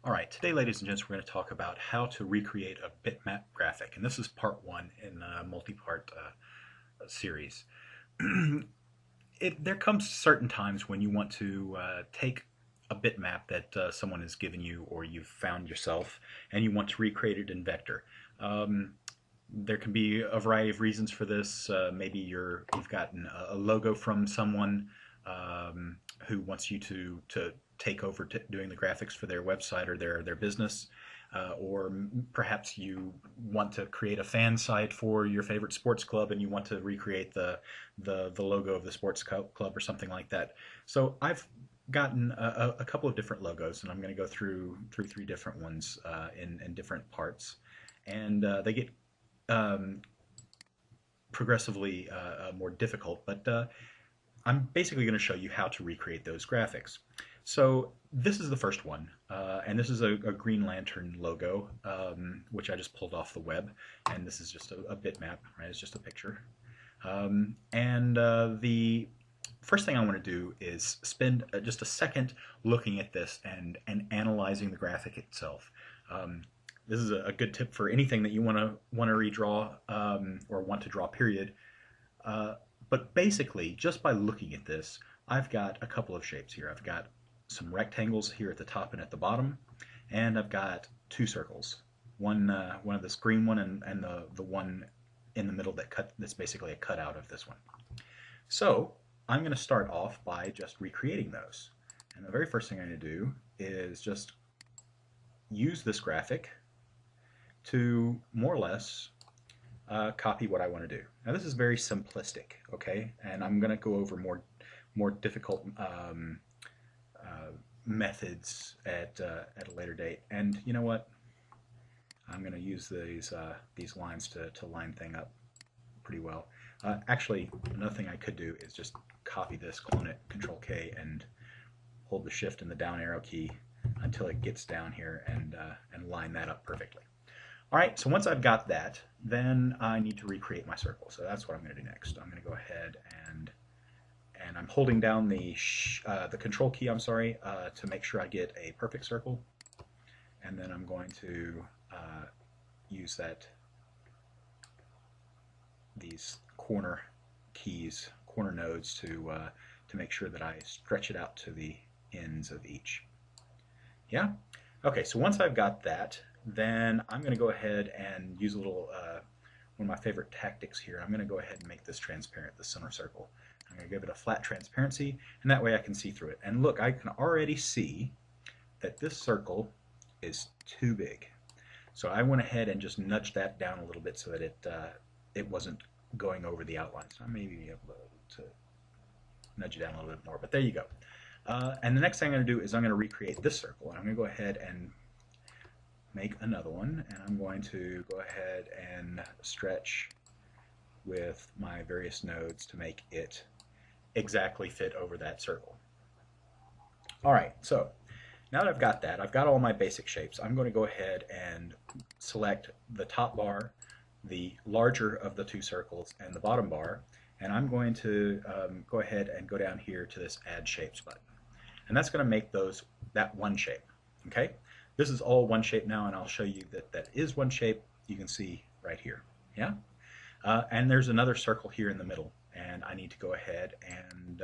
All right, today, ladies and gents, we're going to talk about how to recreate a bitmap graphic, and this is part one in a multi-part series. There comes certain times when you want to take a bitmap that someone has given you or you've found yourself, and you want to recreate it in vector. There can be a variety of reasons for this. Maybe you've gotten a logo from someone who wants you to take over doing the graphics for their website or their business. Or perhaps you want to create a fan site for your favorite sports club and you want to recreate the logo of the sports club or something like that. So I've gotten a couple of different logos, and I'm going to go through three different ones in different parts, and they get progressively more difficult, but I'm basically going to show you how to recreate those graphics. So this is the first one, and this is a Green Lantern logo, which I just pulled off the web, and this is just a bitmap, right? It's just a picture. The first thing I want to do is spend just a second looking at this and analyzing the graphic itself. This is a good tip for anything that you want to redraw or want to draw, period. But basically, just by looking at this, I've got a couple of shapes here. I've got some rectangles here at the top and at the bottom, and I've got two circles. One of this green one and the one in the middle that's basically a cutout of this one. So I'm going to start off by just recreating those. And the very first thing I'm going to do is just use this graphic to more or less copy what I want to do. Now this is very simplistic, okay? And I'm going to go over more difficult methods at a later date. And you know what? I'm going to use these lines to line thing up pretty well. Actually, another thing I could do is just copy this, clone it, Control K, and hold the Shift and the down arrow key until it gets down here and line that up perfectly. All right, so once I've got that, then I need to recreate my circle. So that's what I'm going to do next. I'm going to go ahead and I'm holding down the Control key, to make sure I get a perfect circle. And then I'm going to use these corner keys, corner nodes, to make sure that I stretch it out to the ends of each. Yeah? Okay, so once I've got that, then I'm going to go ahead and use a little, one of my favorite tactics here. I'm going to go ahead and make this transparent, the center circle. I'm going to give it a flat transparency, and that way I can see through it. And look, I can already see that this circle is too big. So I went ahead and just nudged that down a little bit so that it wasn't going over the outline. So I may be able to nudge it down a little bit more, but there you go. And the next thing I'm going to do is I'm going to recreate this circle, and I'm going to go ahead and make another one, and I'm going to go ahead and stretch with my various nodes to make it exactly fit over that circle. All right, so now that I've got that, I've got all my basic shapes. I'm going to go ahead and select the top bar, the larger of the two circles, and the bottom bar, and I'm going to go ahead and go down here to this Add Shapes button. And that's going to make that one shape, okay? This is all one shape now, and I'll show you that is one shape. You can see right here, yeah? And there's another circle here in the middle, and I need to go ahead and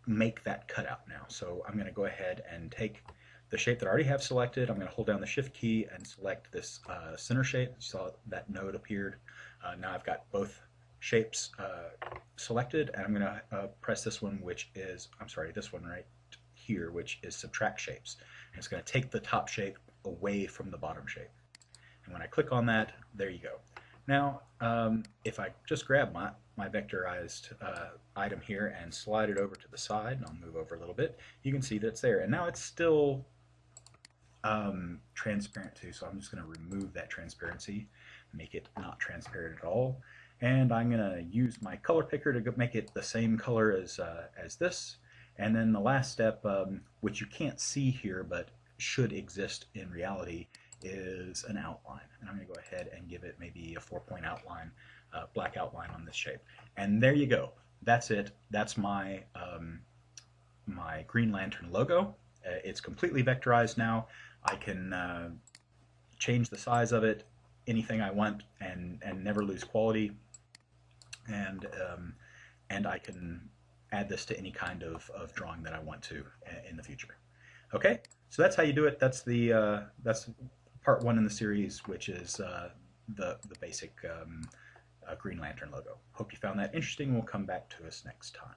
make that cutout now. So I'm going to go ahead and take the shape that I already have selected. I'm going to hold down the Shift key and select this center shape. You saw that node appeared. Now I've got both shapes selected, and I'm going to press this one, this one right here, which is Subtract Shapes. And it's going to take the top shape away from the bottom shape. And when I click on that, there you go. Now, if I just grab my vectorized item here and slide it over to the side, and I'll move over a little bit, you can see that it's there. And now it's still transparent too, so I'm just going to remove that transparency, make it not transparent at all. And I'm going to use my color picker to make it the same color as this. And then the last step, which you can't see here but should exist in reality, is an outline. And I'm going to go ahead and give it maybe a 4-point outline, black outline on this shape. And there you go. That's it. That's my my Green Lantern logo. It's completely vectorized now. I can change the size of it anything I want and never lose quality, and I can add this to any kind of drawing that I want to in the future. Okay, so that's how you do it. That's part one in the series, which is the basic Green Lantern logo. Hope you found that interesting. We'll come back to us next time.